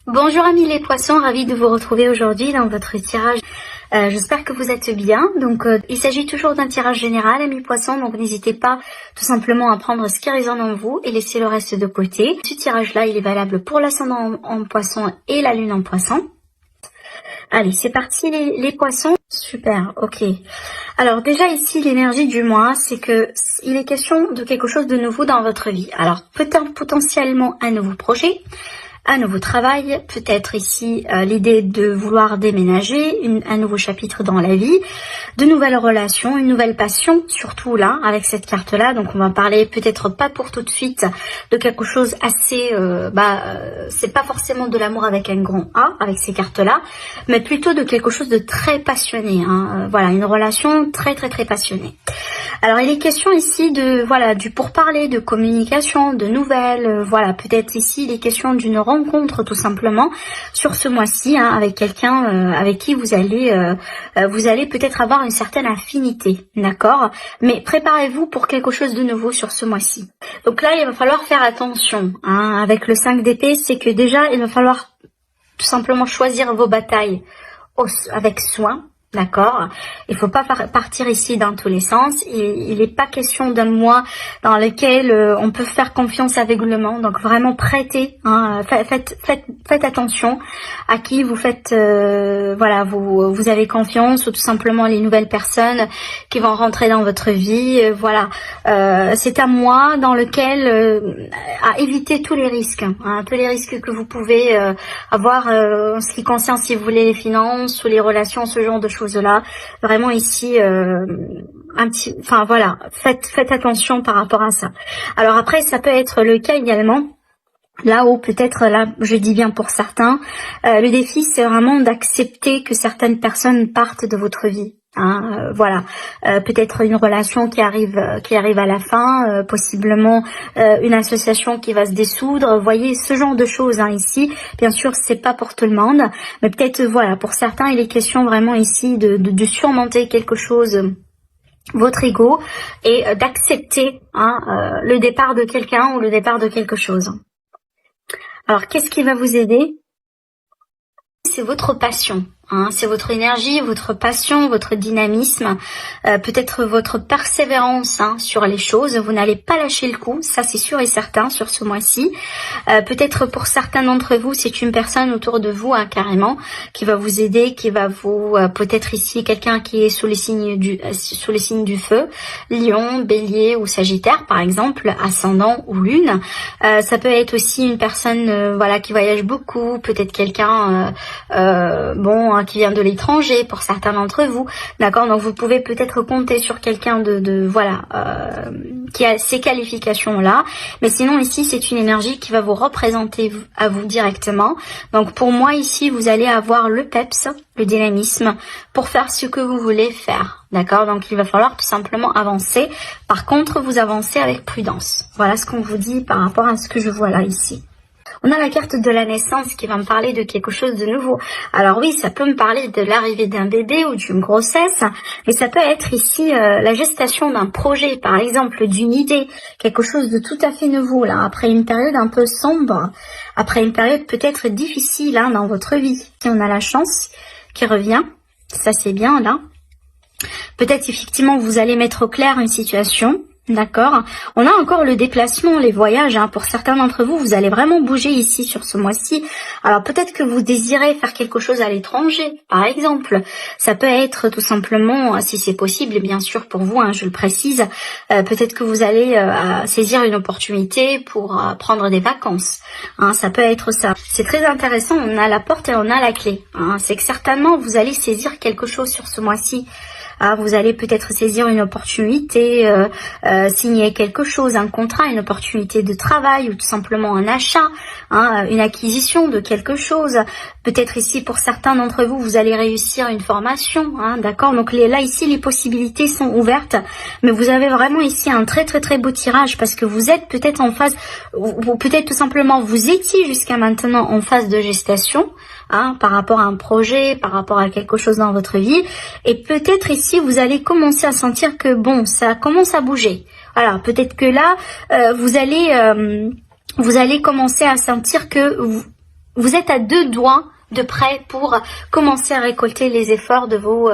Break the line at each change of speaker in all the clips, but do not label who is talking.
Bonjour amis les poissons, ravi de vous retrouver aujourd'hui dans votre tirage. J'espère que vous êtes bien. Il s'agit toujours d'un tirage général amis poissons, donc n'hésitez pas tout simplement à prendre ce qui résonne en vous et laisser le reste de côté. Ce tirage-là, il est valable pour l'ascendant en poisson et la lune en poisson. Allez, c'est parti les poissons. Super, ok. Alors déjà ici, l'énergie du mois, c'est que il est question de quelque chose de nouveau dans votre vie. Alors peut-être potentiellement un nouveau projet, un nouveau travail, peut-être ici l'idée de vouloir déménager, un nouveau chapitre dans la vie, de nouvelles relations, une nouvelle passion, surtout là, avec cette carte-là. Donc on va parler peut-être pas pour tout de suite de quelque chose assez... c'est pas forcément de l'amour avec un grand A, avec ces cartes-là, mais plutôt de quelque chose de très passionné. Voilà, une relation très passionnée. Alors il est question ici de, voilà, du pourparler, de communication, de nouvelles, voilà, peut-être ici il est question d'une rencontre tout simplement sur ce mois-ci avec quelqu'un avec qui vous allez peut-être avoir une certaine affinité, d'accord? Mais préparez-vous pour quelque chose de nouveau sur ce mois-ci. Donc là il va falloir faire attention avec le 5 d'épée, c'est que déjà il va falloir tout simplement choisir vos batailles avec soin. D'accord, il faut pas partir ici dans tous les sens. Il n'est pas question d'un mois dans lequel on peut faire confiance aveuglement. Donc vraiment prêtez, faites attention à qui vous faites, voilà, vous avez confiance, ou tout simplement les nouvelles personnes qui vont rentrer dans votre vie. Voilà, c'est un mois dans lequel à éviter tous les risques, tous les risques que vous pouvez avoir en ce qui concerne, si vous voulez, les finances ou les relations, ce genre de choses-là. Vraiment ici, voilà, faites attention par rapport à ça. Alors après, ça peut être le cas également. Là où peut-être, là, je dis bien pour certains, le défi, c'est vraiment d'accepter que certaines personnes partent de votre vie. Voilà, peut-être une relation qui arrive à la fin, possiblement une association qui va se dissoudre, vous voyez, ce genre de choses ici. Bien sûr, c'est pas pour tout le monde, mais peut-être, voilà, pour certains, il est question vraiment ici de surmonter quelque chose, votre ego, et d'accepter le départ de quelqu'un ou le départ de quelque chose. Alors, qu'est-ce qui va vous aider? C'est votre passion. C'est votre énergie, votre passion, votre dynamisme, peut-être votre persévérance sur les choses. Vous n'allez pas lâcher le coup, ça c'est sûr et certain sur ce mois-ci. Peut-être pour certains d'entre vous, c'est une personne autour de vous carrément qui va vous aider, qui va vous peut-être ici quelqu'un qui est sous les signes du feu, Lion, Bélier ou Sagittaire par exemple, ascendant ou Lune. Ça peut être aussi une personne voilà qui voyage beaucoup, peut-être quelqu'un qui vient de l'étranger pour certains d'entre vous, d'accord? Donc vous pouvez peut-être compter sur quelqu'un qui a ces qualifications là, mais sinon ici c'est une énergie qui va vous représenter à vous directement. Donc pour moi ici vous allez avoir le peps, le dynamisme pour faire ce que vous voulez faire, d'accord? Donc il va falloir tout simplement avancer. Par contre vous avancez avec prudence. Voilà ce qu'on vous dit par rapport à ce que je vois là ici. On a la carte de la naissance qui va me parler de quelque chose de nouveau. Alors oui, ça peut me parler de l'arrivée d'un bébé ou d'une grossesse, mais ça peut être ici la gestation d'un projet, par exemple d'une idée, quelque chose de tout à fait nouveau, là, après une période un peu sombre, après une période peut-être difficile dans votre vie. Si on a la chance qui revient, ça c'est bien là. Peut-être effectivement vous allez mettre au clair une situation. D'accord. On a encore le déplacement, les voyages. Pour certains d'entre vous, vous allez vraiment bouger ici sur ce mois-ci. Alors peut-être que vous désirez faire quelque chose à l'étranger, par exemple. Ça peut être tout simplement, si c'est possible, bien sûr pour vous, je le précise, peut-être que vous allez saisir une opportunité pour prendre des vacances. Ça peut être ça. C'est très intéressant. On a la porte et on a la clé. C'est que certainement vous allez saisir quelque chose sur ce mois-ci. Vous allez peut-être saisir une opportunité, signer quelque chose, un contrat, une opportunité de travail ou tout simplement un achat, une acquisition de quelque chose. Peut-être ici pour certains d'entre vous, vous allez réussir une formation, d'accord? Donc là ici les possibilités sont ouvertes, mais vous avez vraiment ici un très beau tirage parce que vous êtes peut-être en phase, ou peut-être tout simplement vous étiez jusqu'à maintenant en phase de gestation, par rapport à un projet, par rapport à quelque chose dans votre vie, et peut-être ici vous allez commencer à sentir que bon, ça commence à bouger. Alors peut-être que là vous allez commencer à sentir que vous êtes à 2 doigts de près pour commencer à récolter les efforts de vos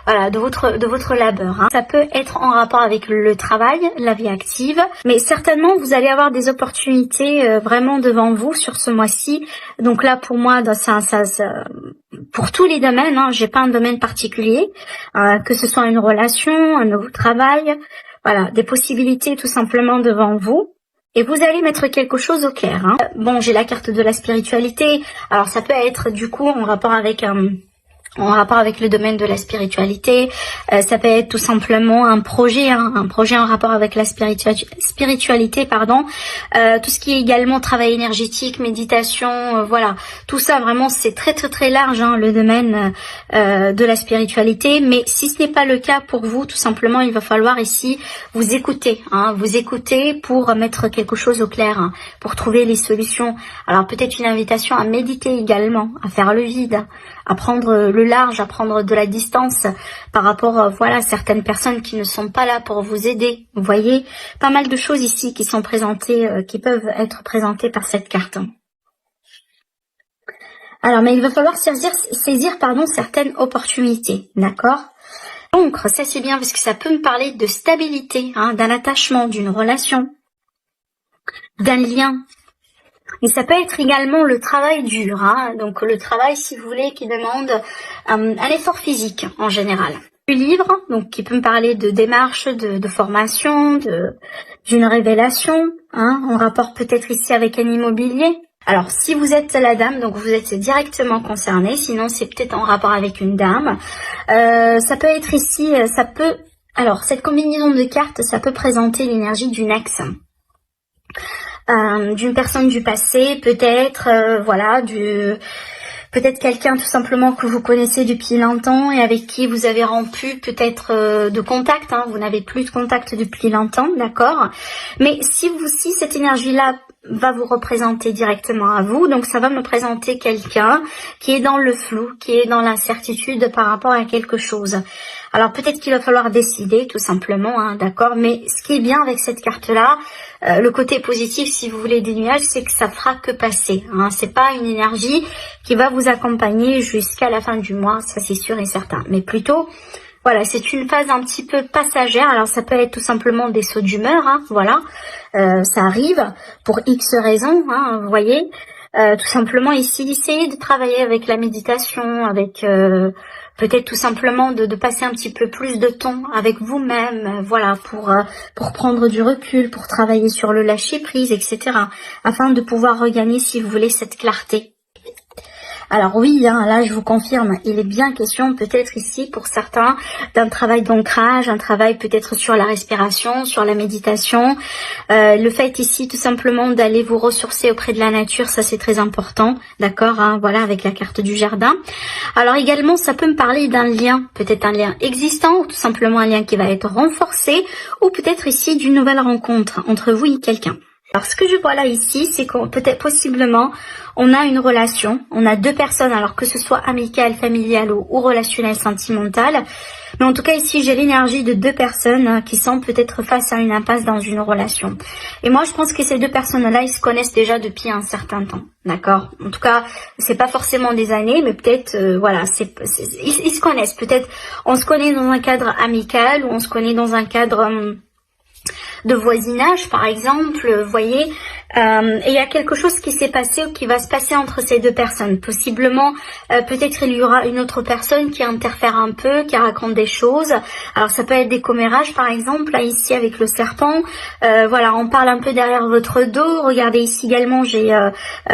voilà, de votre labeur, hein. Ça peut être en rapport avec le travail, la vie active, mais certainement vous allez avoir des opportunités vraiment devant vous sur ce mois-ci. Donc là pour moi ça pour tous les domaines, hein, j'ai pas un domaine particulier, que ce soit une relation, un nouveau travail, voilà, des possibilités tout simplement devant vous. Et vous allez mettre quelque chose au clair, hein. Bon, j'ai la carte de la spiritualité. Alors ça peut être du coup en rapport avec le domaine de la spiritualité. Ça peut être tout simplement un projet, hein, un projet en rapport avec la spiritualité, pardon. Tout ce qui est également travail énergétique, méditation, voilà. Tout ça vraiment c'est très très très large, hein, le domaine de la spiritualité. Mais si ce n'est pas le cas pour vous, tout simplement il va falloir ici vous écouter, hein, vous écouter pour mettre quelque chose au clair, hein, pour trouver les solutions. Alors peut-être une invitation à méditer également, à faire le vide, à prendre le large, à prendre de la distance par rapport voilà, à certaines personnes qui ne sont pas là pour vous aider. Vous voyez, pas mal de choses ici qui sont présentées, qui peuvent être présentées par cette carte. Alors, mais il va falloir saisir certaines opportunités, d'accord? Donc, ça c'est bien parce que ça peut me parler de stabilité, hein, d'un attachement, d'une relation, d'un lien. Et ça peut être également le travail dur, hein, donc le travail, si vous voulez, qui demande un effort physique en général. Du livre, donc qui peut me parler de démarche, de formation, d'une révélation, hein, en rapport peut-être ici avec un immobilier. Alors, si vous êtes la dame, donc vous êtes directement concerné, sinon c'est peut-être en rapport avec une dame. Ça peut être ici, alors cette combinaison de cartes, ça peut présenter l'énergie d'une ex. D'une personne du passé, peut-être, voilà, peut-être quelqu'un tout simplement que vous connaissez depuis longtemps et avec qui vous avez rompu peut-être de contact, hein, vous n'avez plus de contact depuis longtemps, d'accord. Mais si cette énergie-là va vous représenter directement à vous, donc ça va me présenter quelqu'un qui est dans le flou, qui est dans l'incertitude par rapport à quelque chose. Alors peut-être qu'il va falloir décider tout simplement, hein, d'accord, mais ce qui est bien avec cette carte-là, le côté positif si vous voulez des nuages, c'est que ça fera que passer, hein, c'est pas une énergie qui va vous accompagner jusqu'à la fin du mois, ça c'est sûr et certain, mais plutôt voilà, c'est une phase un petit peu passagère. Alors ça peut être tout simplement des sauts d'humeur, hein, voilà, ça arrive pour X raisons, hein, vous voyez. Tout simplement ici, essayez de travailler avec la méditation, avec peut-être tout simplement de passer un petit peu plus de temps avec vous-même, voilà, pour prendre du recul, pour travailler sur le lâcher prise, etc. afin de pouvoir regagner, si vous voulez, cette clarté. Alors oui, hein, là je vous confirme, il est bien question peut-être ici pour certains d'un travail d'ancrage, un travail peut-être sur la respiration, sur la méditation. Le fait ici tout simplement d'aller vous ressourcer auprès de la nature, ça c'est très important, d'accord, hein, voilà, avec la carte du jardin. Alors également ça peut me parler d'un lien, peut-être un lien existant ou tout simplement un lien qui va être renforcé ou peut-être ici d'une nouvelle rencontre entre vous et quelqu'un. Alors ce que je vois là ici, c'est qu'on peut-être possiblement on a une relation, on a 2 personnes, alors que ce soit amicale, familiale ou relationnelle, sentimentale. Mais en tout cas ici j'ai l'énergie de 2 personnes qui sont peut-être face à une impasse dans une relation. Et moi je pense que ces 2 personnes-là, ils se connaissent déjà depuis un certain temps, d'accord. En tout cas c'est pas forcément des années, mais peut-être voilà, ils se connaissent. Peut-être on se connaît dans un cadre amical ou on se connaît dans un cadre de voisinage par exemple, vous voyez, et il y a quelque chose qui s'est passé ou qui va se passer entre ces 2 personnes. Possiblement, peut-être il y aura une autre personne qui interfère un peu, qui raconte des choses. Alors ça peut être des commérages par exemple, là ici avec le serpent, voilà, on parle un peu derrière votre dos. Regardez ici également,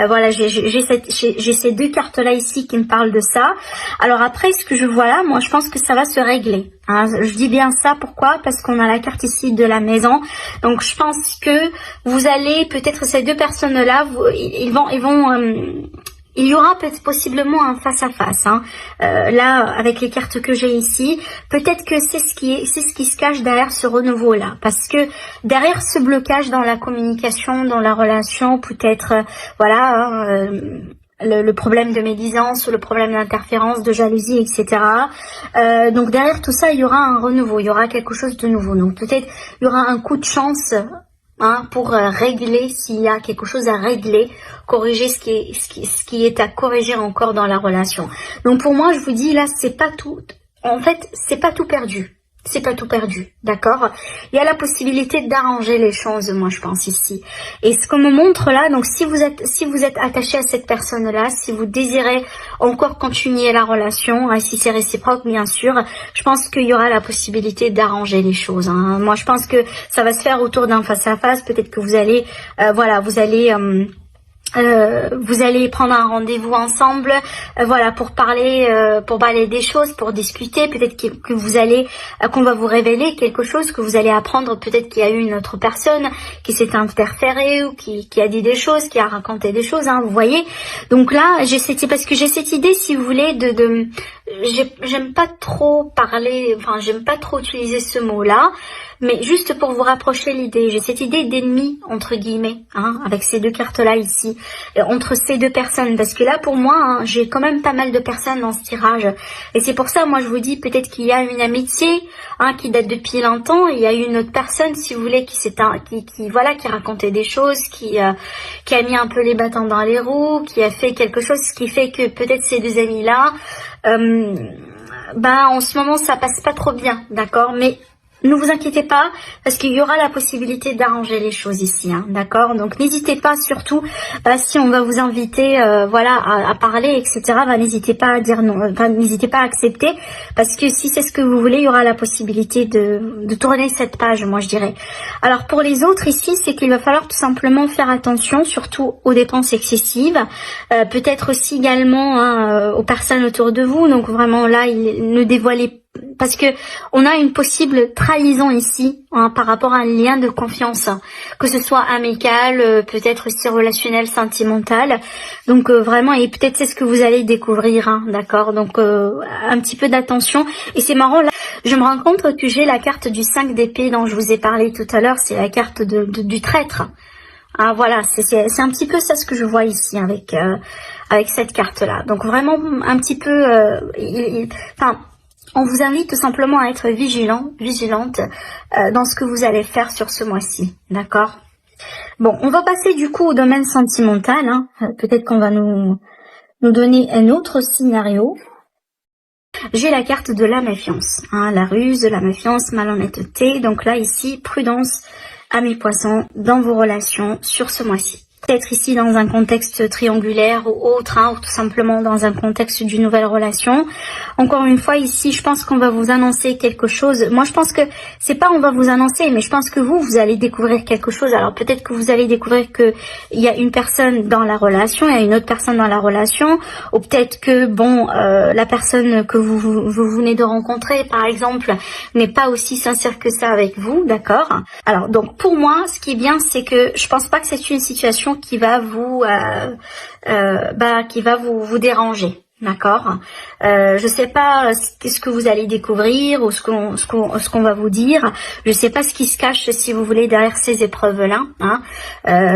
voilà, j'ai ces 2 cartes là ici qui me parlent de ça. Alors après, ce que je vois là, moi je pense que ça va se régler, hein. Je dis bien ça, pourquoi? Parce qu'on a la carte ici de la maison. Donc je pense que vous allez peut-être ces 2 personnes-là, il y aura peut-être possiblement un face-à-face, hein. Là, avec les cartes que j'ai ici, peut-être que c'est ce qui se cache derrière ce renouveau-là. Parce que derrière ce blocage dans la communication, dans la relation, peut-être, voilà, hein, le problème de médisance, le problème d'interférence, de jalousie, etc. Donc derrière tout ça, il y aura un renouveau, il y aura quelque chose de nouveau. Donc peut-être il y aura un coup de chance hein, pour régler s'il y a quelque chose à régler, corriger ce qui est à corriger encore dans la relation. Donc pour moi, je vous dis là, c'est pas tout. En fait, c'est pas tout perdu. C'est pas tout perdu, d'accord? Il y a la possibilité d'arranger les choses, moi je pense ici. Et ce qu'on me montre là, donc si vous êtes attaché à cette personne-là, si vous désirez encore continuer la relation, si c'est réciproque bien sûr, je pense qu'il y aura la possibilité d'arranger les choses. Hein. Moi je pense que ça va se faire autour d'un face-à-face. Peut-être que vous allez, voilà, vous allez prendre un rendez-vous ensemble, voilà, pour parler des choses, pour discuter. Peut-être que vous allez, qu'on va vous révéler quelque chose, que vous allez apprendre. Peut-être qu'il y a eu une autre personne qui s'est interférée ou qui a dit des choses, qui a raconté des choses. Hein, vous voyez. Donc là, parce que j'ai cette idée, si vous voulez, j'aime pas trop parler, enfin, j'aime pas trop utiliser ce mot-là. Mais juste pour vous rapprocher l'idée, j'ai cette idée d'ennemi, entre guillemets, hein, avec ces deux cartes-là ici, entre ces deux personnes. Parce que là, pour moi, hein, j'ai quand même pas mal de personnes dans ce tirage. Et c'est pour ça, moi, je vous dis, peut-être qu'il y a une amitié, hein, qui date depuis longtemps. Il y a une autre personne, si vous voulez, qui racontait des choses, qui a mis un peu les bâtons dans les roues, qui a fait quelque chose, ce qui fait que peut-être ces deux amis-là, en ce moment, ça passe pas trop bien, d'accord? Mais ne vous inquiétez pas, parce qu'il y aura la possibilité d'arranger les choses ici, hein, d'accord? Donc n'hésitez pas, surtout si on va vous inviter, à parler, etc. N'hésitez pas à dire non, n'hésitez pas à accepter, parce que si c'est ce que vous voulez, il y aura la possibilité de tourner cette page, moi je dirais. Alors pour les autres ici, c'est qu'il va falloir tout simplement faire attention, surtout aux dépenses excessives, peut-être aussi également aux personnes autour de vous. Donc vraiment là, ne dévoilez, parce que on a une possible trahison ici, hein, par rapport à un lien de confiance, hein, que ce soit amical, peut-être aussi relationnel, sentimental. Donc vraiment, et peut-être c'est ce que vous allez découvrir, hein, d'accord? Donc un petit peu d'attention. Et c'est marrant, là, je me rends compte que j'ai la carte du 5 d'épée dont je vous ai parlé tout à l'heure. C'est la carte du traître. Ah voilà, c'est un petit peu ça ce que je vois ici avec cette carte-là. Donc vraiment un petit peu, on vous invite tout simplement à être vigilante dans ce que vous allez faire sur ce mois-ci, d'accord? Bon, on va passer du coup au domaine sentimental, hein. Peut-être qu'on va nous donner un autre scénario. J'ai la carte de la méfiance, hein, la ruse, la méfiance, malhonnêteté. Donc là, ici, prudence, amis poissons, dans vos relations sur ce mois-ci. Peut-être ici dans un contexte triangulaire ou autre, hein, ou tout simplement dans un contexte d'une nouvelle relation. Encore une fois, ici, je pense qu'on va vous annoncer quelque chose. Moi, je pense que c'est pas on va vous annoncer, mais je pense que vous allez découvrir quelque chose. Alors peut-être que vous allez découvrir que il y a une personne dans la relation, il y a une autre personne dans la relation, ou peut-être que la personne que vous venez de rencontrer, par exemple, n'est pas aussi sincère que ça avec vous, d'accord? Alors donc pour moi, ce qui est bien, c'est que je pense pas que c'est une situation qui va vous déranger, d'accord? Je sais pas ce que vous allez découvrir ou ce qu'on va vous dire. Je sais pas ce qui se cache, si vous voulez, derrière ces épreuves là, hein.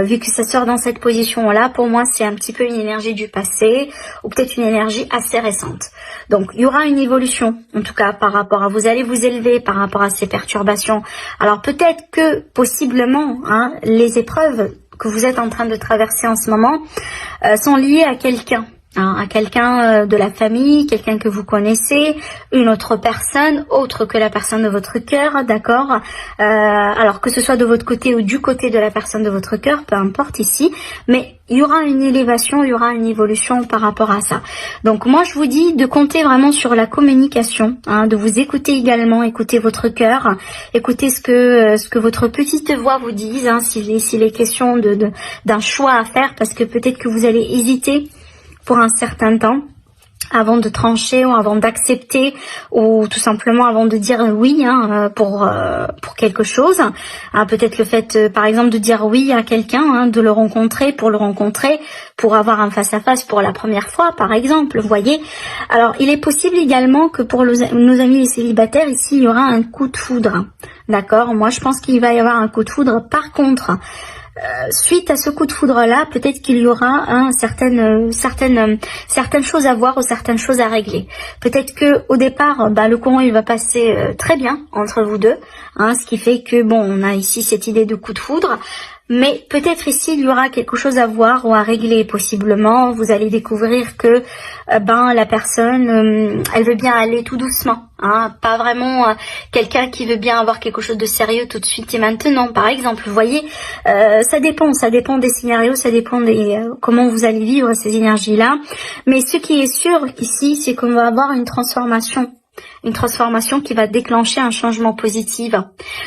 Vu que ça sort dans cette position là, pour moi c'est un petit peu une énergie du passé ou peut-être une énergie assez récente. Donc il y aura une évolution, en tout cas par rapport à, vous allez vous élever par rapport à ces perturbations. Alors peut-être que possiblement, hein, les épreuves que vous êtes en train de traverser en ce moment sont liées à quelqu'un, hein, à quelqu'un de la famille, quelqu'un que vous connaissez, une autre personne autre que la personne de votre cœur, d'accord? Alors que ce soit de votre côté ou du côté de la personne de votre cœur, peu importe ici, mais il y aura une élévation, il y aura une évolution par rapport à ça. Donc moi je vous dis de compter vraiment sur la communication, hein, de vous écouter également, écouter votre cœur, écouter ce que votre petite voix vous dise, hein, s'il est question d'un choix à faire, parce que peut-être que vous allez hésiter pour un certain temps avant de trancher ou avant d'accepter ou tout simplement avant de dire oui, hein, pour quelque chose, hein, peut-être le fait par exemple de dire oui à quelqu'un, hein, de le rencontrer pour avoir un face-à-face pour la première fois par exemple, vous voyez. Alors il est possible également que pour nos amis les célibataires ici, il y aura un coup de foudre, d'accord? Moi je pense qu'il va y avoir un coup de foudre. Par contre suite à ce coup de foudre-là, peut-être qu'il y aura certaines choses à voir ou certaines choses à régler. Peut-être que au départ, le courant il va passer très bien entre vous deux, ce qui fait que bon, on a ici cette idée de coup de foudre. Mais peut-être ici, il y aura quelque chose à voir ou à régler, possiblement. Vous allez découvrir que la personne, elle veut bien aller tout doucement. Pas vraiment quelqu'un qui veut bien avoir quelque chose de sérieux tout de suite et maintenant, par exemple. Vous voyez, ça dépend des scénarios, ça dépend des comment vous allez vivre ces énergies-là. Mais ce qui est sûr ici, c'est qu'on va avoir une transformation qui va déclencher un changement positif.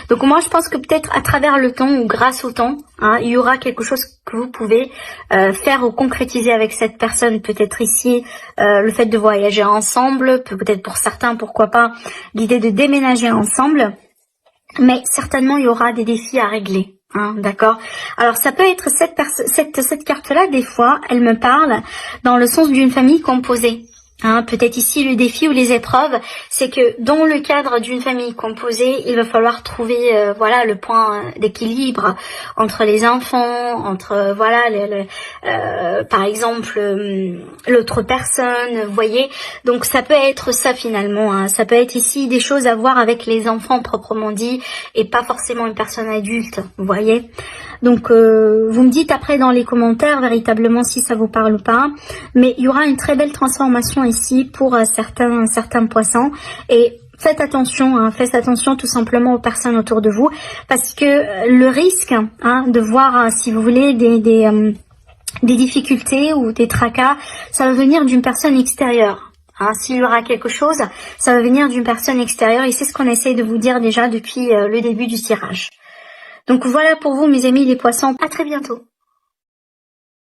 Donc moi je pense que peut-être à travers le temps ou grâce au temps, il y aura quelque chose que vous pouvez faire ou concrétiser avec cette personne. Peut-être ici le fait de voyager ensemble, peut-être pour certains, pourquoi pas l'idée de déménager ensemble, mais certainement il y aura des défis à régler. D'accord. Alors ça peut être cette carte-là, des fois elle me parle dans le sens d'une famille composée. Peut-être ici le défi ou les épreuves, c'est que dans le cadre d'une famille composée, il va falloir trouver le point d'équilibre entre les enfants, entre par exemple l'autre personne, vous voyez. Donc ça peut être ça finalement, ça peut être ici des choses à voir avec les enfants proprement dit et pas forcément une personne adulte, vous voyez. Donc vous me dites après dans les commentaires véritablement si ça vous parle ou pas, mais il y aura une très belle transformation ici pour certains poissons et faites attention tout simplement aux personnes autour de vous parce que le risque de voir si vous voulez des difficultés ou des tracas, ça va venir d'une personne extérieure. S'il y aura quelque chose, ça va venir d'une personne extérieure et c'est ce qu'on essaie de vous dire déjà depuis le début du tirage. Donc voilà pour vous mes amis les poissons, à très bientôt.